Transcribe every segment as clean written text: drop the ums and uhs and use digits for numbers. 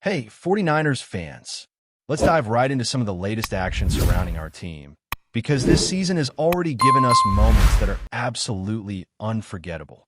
Hey, 49ers fans, let's dive right into some of the latest action surrounding our team, because this season has already given us moments that are absolutely unforgettable.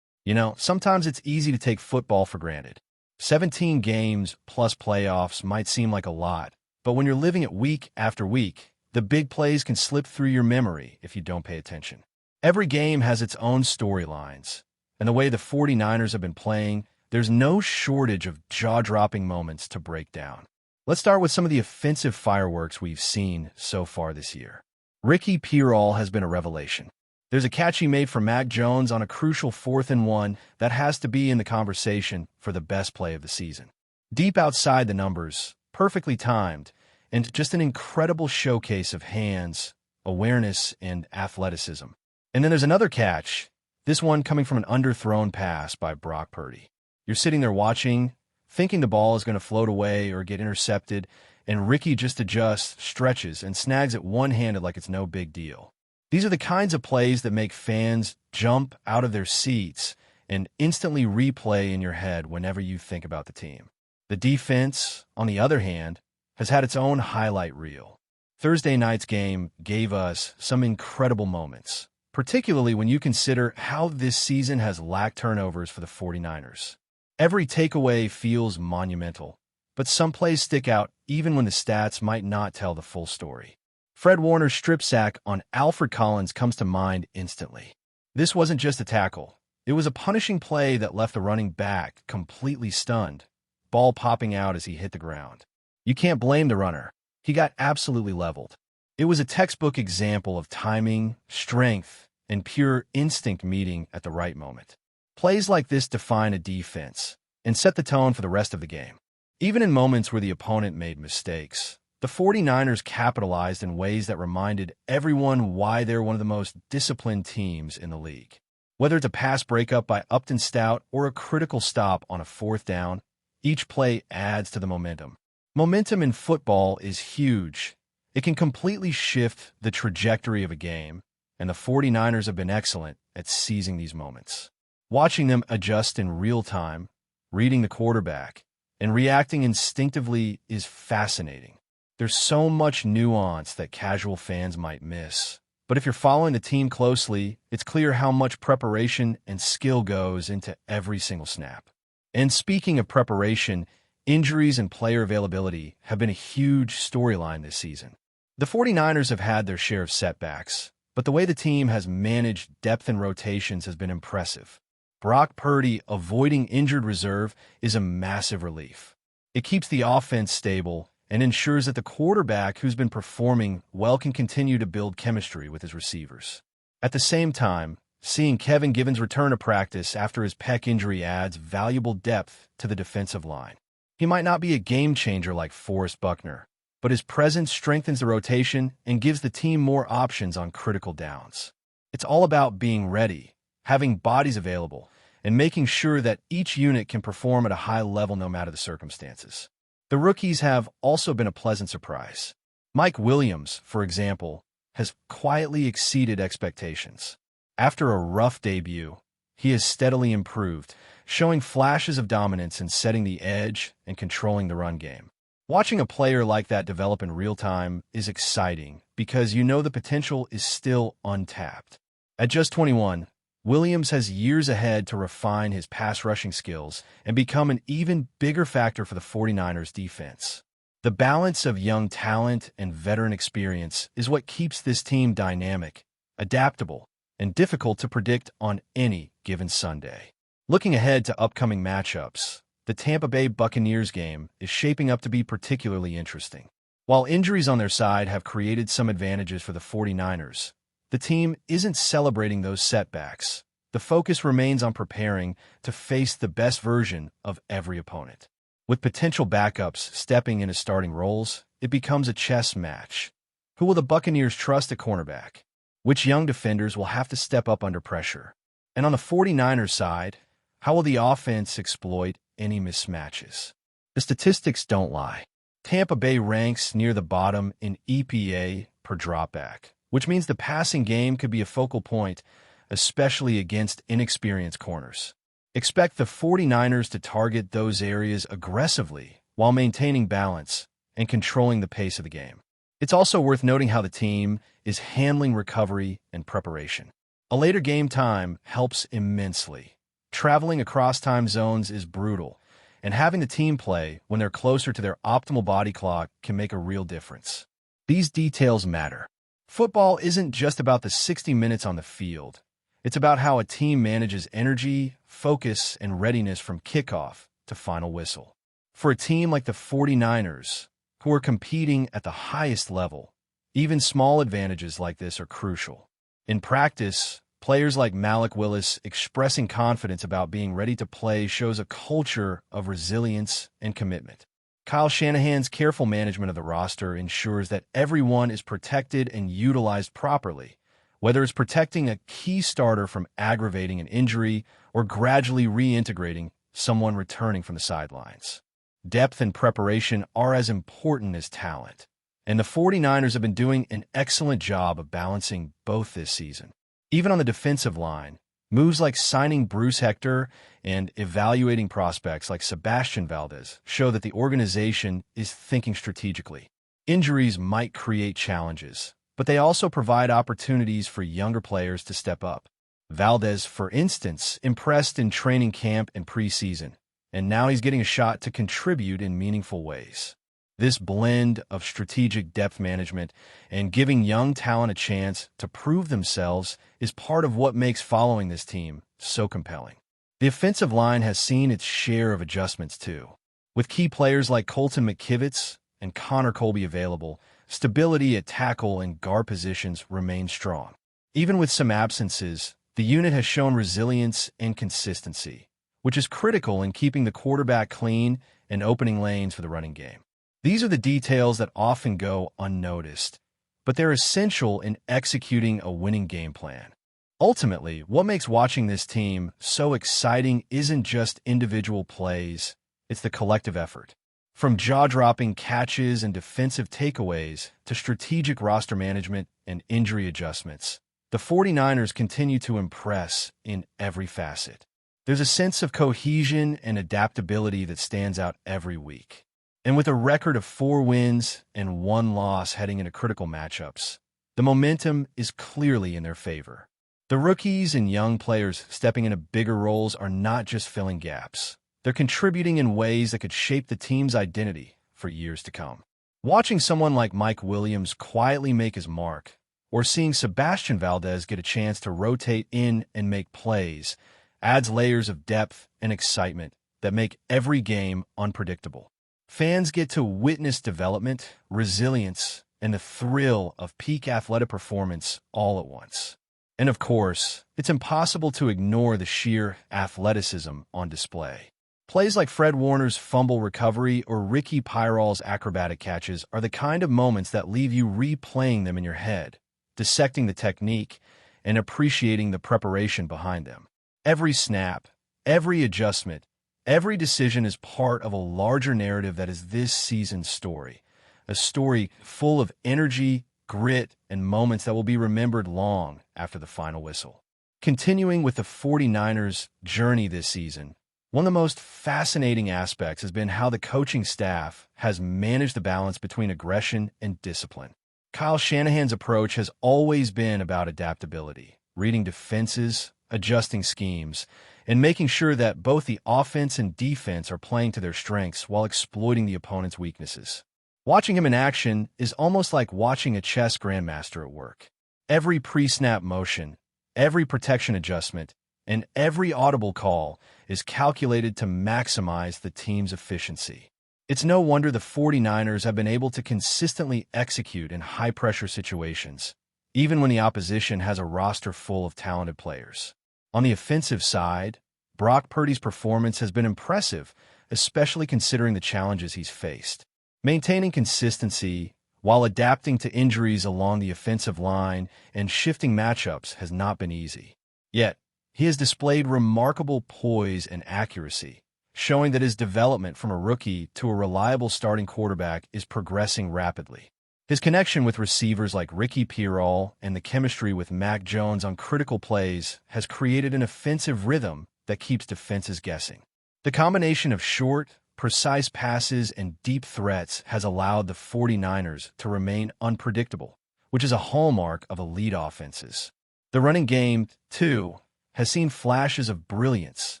Sometimes it's easy to take football for granted. 17 games plus playoffs might seem like a lot, but when you're living it week after week, the big plays can slip through your memory if you don't pay attention. Every game has its own storylines, and the way the 49ers have been playing, there's no shortage of jaw-dropping moments to break down. Let's start with some of the offensive fireworks we've seen so far this year. Ricky Pearl has been a revelation. There's a catch he made for Mac Jones on a crucial 4th-and-1 that has to be in the conversation for the best play of the season. Deep outside the numbers, perfectly timed, and just an incredible showcase of hands, awareness, and athleticism. And then there's another catch, this one coming from an underthrown pass by Brock Purdy. You're sitting there watching, thinking the ball is going to float away or get intercepted, and Ricky just adjusts, stretches, and snags it one-handed like it's no big deal. These are the kinds of plays that make fans jump out of their seats and instantly replay in your head whenever you think about the team. The defense, on the other hand, has had its own highlight reel. Thursday night's game gave us some incredible moments, particularly when you consider how this season has lacked turnovers for the 49ers. Every takeaway feels monumental, but some plays stick out even when the stats might not tell the full story. Fred Warner's strip sack on Alfred Collins comes to mind instantly. This wasn't just a tackle. It was a punishing play that left the running back completely stunned, ball popping out as he hit the ground. You can't blame the runner. He got absolutely leveled. It was a textbook example of timing, strength, and pure instinct meeting at the right moment. Plays like this define a defense and set the tone for the rest of the game. Even in moments where the opponent made mistakes, the 49ers capitalized in ways that reminded everyone why they're one of the most disciplined teams in the league. Whether it's a pass breakup by Upton Stout or a critical stop on a 4th down, each play adds to the momentum. Momentum in football is huge. It can completely shift the trajectory of a game, and the 49ers have been excellent at seizing these moments. Watching them adjust in real time, reading the quarterback, and reacting instinctively is fascinating. There's so much nuance that casual fans might miss. But if you're following the team closely, it's clear how much preparation and skill goes into every single snap. And speaking of preparation, injuries and player availability have been a huge storyline this season. The 49ers have had their share of setbacks, but the way the team has managed depth and rotations has been impressive. Brock Purdy avoiding injured reserve is a massive relief. It keeps the offense stable and ensures that the quarterback who's been performing well can continue to build chemistry with his receivers. At the same time, seeing Kevin Givens return to practice after his pec injury adds valuable depth to the defensive line. He might not be a game changer like Forrest Buckner, but his presence strengthens the rotation and gives the team more options on critical downs. It's all about being ready, having bodies available, and making sure that each unit can perform at a high level no matter the circumstances. The rookies have also been a pleasant surprise. Mike Williams, for example, has quietly exceeded expectations. After a rough debut, he has steadily improved, showing flashes of dominance in setting the edge and controlling the run game. Watching a player like that develop in real time is exciting because you know the potential is still untapped. At just 21, Williams has years ahead to refine his pass rushing skills and become an even bigger factor for the 49ers defense. The balance of young talent and veteran experience is what keeps this team dynamic, adaptable, and difficult to predict on any given Sunday. Looking ahead to upcoming matchups, the Tampa Bay Buccaneers game is shaping up to be particularly interesting. While injuries on their side have created some advantages for the 49ers, the team isn't celebrating those setbacks. The focus remains on preparing to face the best version of every opponent. With potential backups stepping into starting roles, it becomes a chess match. Who will the Buccaneers trust at cornerback? Which young defenders will have to step up under pressure? And on the 49ers side, how will the offense exploit any mismatches? The statistics don't lie. Tampa Bay ranks near the bottom in EPA per dropback, which means the passing game could be a focal point, especially against inexperienced corners. Expect the 49ers to target those areas aggressively while maintaining balance and controlling the pace of the game. It's also worth noting how the team is handling recovery and preparation. A later game time helps immensely. Traveling across time zones is brutal, and having the team play when they're closer to their optimal body clock can make a real difference. These details matter. Football isn't just about the 60 minutes on the field. It's about how a team manages energy, focus, and readiness from kickoff to final whistle. For a team like the 49ers, who are competing at the highest level, even small advantages like this are crucial. In practice, players like Malik Willis expressing confidence about being ready to play shows a culture of resilience and commitment. Kyle Shanahan's careful management of the roster ensures that everyone is protected and utilized properly, whether it's protecting a key starter from aggravating an injury or gradually reintegrating someone returning from the sidelines. Depth and preparation are as important as talent, and the 49ers have been doing an excellent job of balancing both this season. Even on the defensive line, moves like signing Bruce Hector and evaluating prospects like Sebastian Valdez show that the organization is thinking strategically. Injuries might create challenges, but they also provide opportunities for younger players to step up. Valdez, for instance, impressed in training camp and preseason, and now he's getting a shot to contribute in meaningful ways. This blend of strategic depth management and giving young talent a chance to prove themselves is part of what makes following this team so compelling. The offensive line has seen its share of adjustments too. With key players like Colton McKivitz and Connor Colby available, stability at tackle and guard positions remains strong. Even with some absences, the unit has shown resilience and consistency, which is critical in keeping the quarterback clean and opening lanes for the running game. These are the details that often go unnoticed, but they're essential in executing a winning game plan. Ultimately, what makes watching this team so exciting isn't just individual plays, it's the collective effort. From jaw-dropping catches and defensive takeaways to strategic roster management and injury adjustments, the 49ers continue to impress in every facet. There's a sense of cohesion and adaptability that stands out every week. And with a record of 4 wins and 1 loss heading into critical matchups, the momentum is clearly in their favor. The rookies and young players stepping into bigger roles are not just filling gaps. They're contributing in ways that could shape the team's identity for years to come. Watching someone like Mike Williams quietly make his mark, or seeing Sebastian Valdez get a chance to rotate in and make plays, adds layers of depth and excitement that make every game unpredictable. Fans get to witness development, resilience, and the thrill of peak athletic performance all at once. And of course, it's impossible to ignore the sheer athleticism on display. Plays like Fred Warner's fumble recovery or Ricky Pyral's acrobatic catches are the kind of moments that leave you replaying them in your head, dissecting the technique, and appreciating the preparation behind them. Every snap, every adjustment, every decision is part of a larger narrative that is this season's story, a story full of energy, grit, and moments that will be remembered long after the final whistle. Continuing with the 49ers' journey this season, one of the most fascinating aspects has been how the coaching staff has managed the balance between aggression and discipline. Kyle Shanahan's approach has always been about adaptability, reading defenses, adjusting schemes, and making sure that both the offense and defense are playing to their strengths while exploiting the opponent's weaknesses. Watching him in action is almost like watching a chess grandmaster at work. Every pre-snap motion, every protection adjustment, and every audible call is calculated to maximize the team's efficiency. It's no wonder the 49ers have been able to consistently execute in high-pressure situations, even when the opposition has a roster full of talented players. On the offensive side, Brock Purdy's performance has been impressive, especially considering the challenges he's faced. Maintaining consistency while adapting to injuries along the offensive line and shifting matchups has not been easy. Yet, he has displayed remarkable poise and accuracy, showing that his development from a rookie to a reliable starting quarterback is progressing rapidly. His connection with receivers like Ricky Piral and the chemistry with Mac Jones on critical plays has created an offensive rhythm that keeps defenses guessing. The combination of short, precise passes, and deep threats has allowed the 49ers to remain unpredictable, which is a hallmark of elite offenses. The running game, too, has seen flashes of brilliance,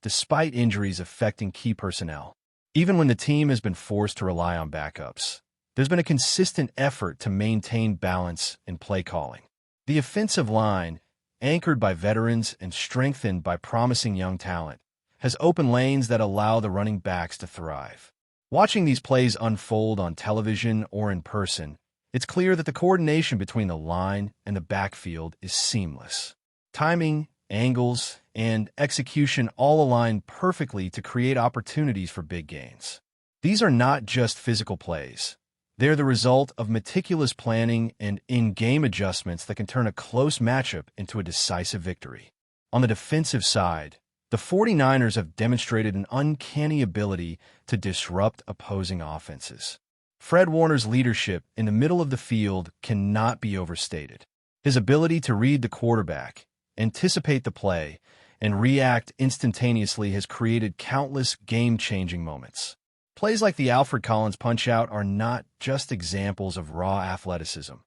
despite injuries affecting key personnel. Even when the team has been forced to rely on backups, there's been a consistent effort to maintain balance in play calling. The offensive line, anchored by veterans and strengthened by promising young talent, has open lanes that allow the running backs to thrive. Watching these plays unfold on television or in person, it's clear that the coordination between the line and the backfield is seamless. Timing, angles, and execution all align perfectly to create opportunities for big gains. These are not just physical plays. They're the result of meticulous planning and in-game adjustments that can turn a close matchup into a decisive victory. On the defensive side, the 49ers have demonstrated an uncanny ability to disrupt opposing offenses. Fred Warner's leadership in the middle of the field cannot be overstated. His ability to read the quarterback, anticipate the play, and react instantaneously has created countless game-changing moments. Plays like the Alfred Collins punch-out are not just examples of raw athleticism.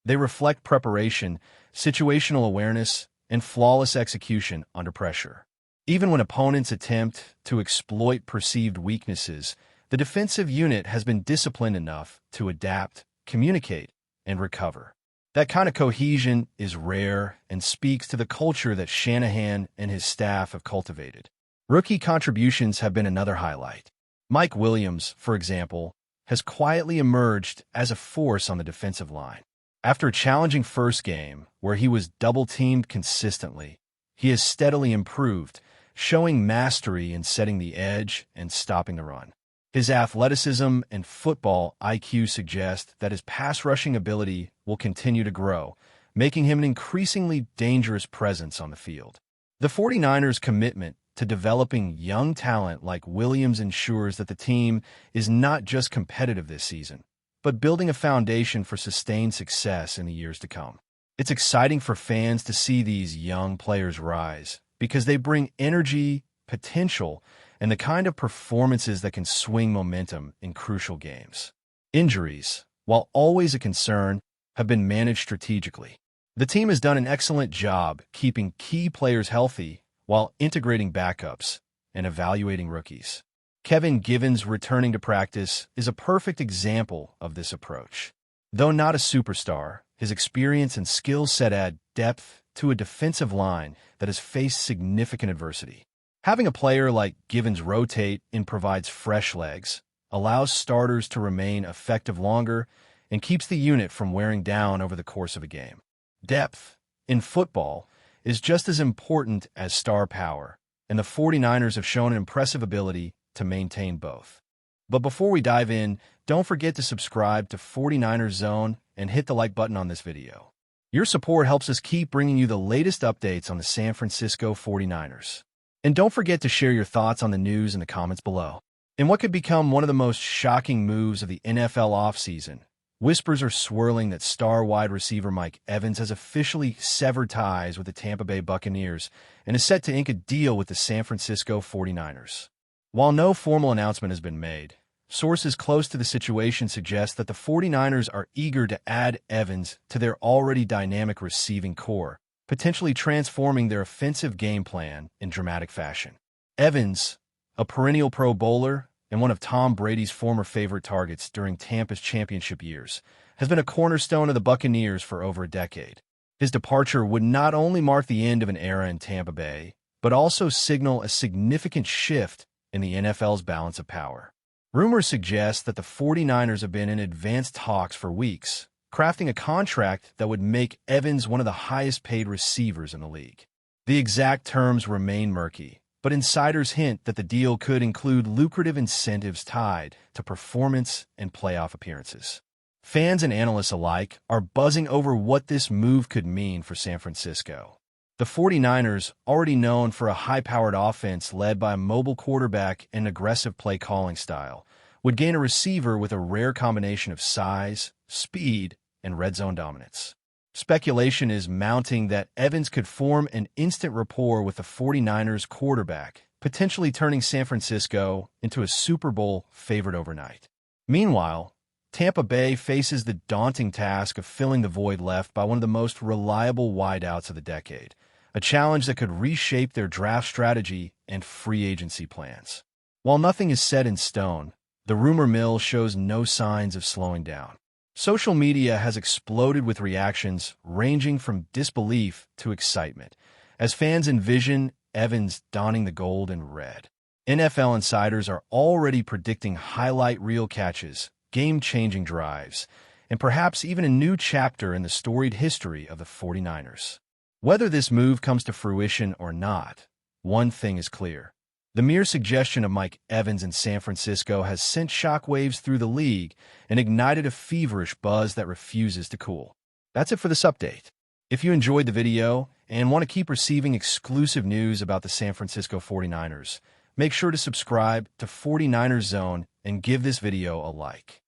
They reflect preparation, situational awareness, and flawless execution under pressure. Even when opponents attempt to exploit perceived weaknesses, the defensive unit has been disciplined enough to adapt, communicate, and recover. That kind of cohesion is rare and speaks to the culture that Shanahan and his staff have cultivated. Rookie contributions have been another highlight. Mike Williams, for example, has quietly emerged as a force on the defensive line. After a challenging first game, where he was double-teamed consistently, he has steadily improved, showing mastery in setting the edge and stopping the run. His athleticism and football IQ suggest that his pass-rushing ability will continue to grow, making him an increasingly dangerous presence on the field. The 49ers' commitment to developing young talent like Williams ensures that the team is not just competitive this season, but building a foundation for sustained success in the years to come. It's exciting for fans to see these young players rise because they bring energy, potential, and the kind of performances that can swing momentum in crucial games. Injuries, while always a concern, have been managed strategically. The team has done an excellent job keeping key players healthy while integrating backups and evaluating rookies. Kevin Givens returning to practice is a perfect example of this approach. Though not a superstar, his experience and skill set add depth to a defensive line that has faced significant adversity. Having a player like Givens rotate and provides fresh legs, allows starters to remain effective longer, and keeps the unit from wearing down over the course of a game. Depth, in football, is just as important as star power, and the 49ers have shown an impressive ability to maintain both. But before we dive in, don't forget to subscribe to 49ers Zone and hit the like button on this video. Your support helps us keep bringing you the latest updates on the San Francisco 49ers. And don't forget to share your thoughts on the news in the comments below. In what could become one of the most shocking moves of the NFL offseason, whispers are swirling that star wide receiver Mike Evans has officially severed ties with the Tampa Bay Buccaneers and is set to ink a deal with the San Francisco 49ers. While no formal announcement has been made, sources close to the situation suggest that the 49ers are eager to add Evans to their already dynamic receiving core, potentially transforming their offensive game plan in dramatic fashion. Evans, a perennial Pro Bowler and one of Tom Brady's former favorite targets during Tampa's championship years, has been a cornerstone of the Buccaneers for over a decade. His departure would not only mark the end of an era in Tampa Bay, but also signal a significant shift in the NFL's balance of power. Rumors suggest that the 49ers have been in advanced talks for weeks, crafting a contract that would make Evans one of the highest-paid receivers in the league. The exact terms remain murky, but insiders hint that the deal could include lucrative incentives tied to performance and playoff appearances. Fans and analysts alike are buzzing over what this move could mean for San Francisco. The 49ers, already known for a high-powered offense led by a mobile quarterback and aggressive play-calling style, would gain a receiver with a rare combination of size, speed, and red zone dominance. Speculation is mounting that Evans could form an instant rapport with the 49ers quarterback, potentially turning San Francisco into a Super Bowl favorite overnight. Meanwhile, Tampa Bay faces the daunting task of filling the void left by one of the most reliable wideouts of the decade, a challenge that could reshape their draft strategy and free agency plans. While nothing is set in stone, the rumor mill shows no signs of slowing down. Social media has exploded with reactions ranging from disbelief to excitement, as fans envision Evans donning the gold and red. NFL insiders are already predicting highlight reel catches, game-changing drives, and perhaps even a new chapter in the storied history of the 49ers. Whether this move comes to fruition or not, one thing is clear. The mere suggestion of Mike Evans in San Francisco has sent shockwaves through the league and ignited a feverish buzz that refuses to cool. That's it for this update. If you enjoyed the video and want to keep receiving exclusive news about the San Francisco 49ers, make sure to subscribe to 49ers Zone and give this video a like.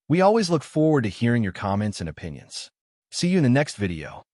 We always look forward to hearing your comments and opinions. See you in the next video.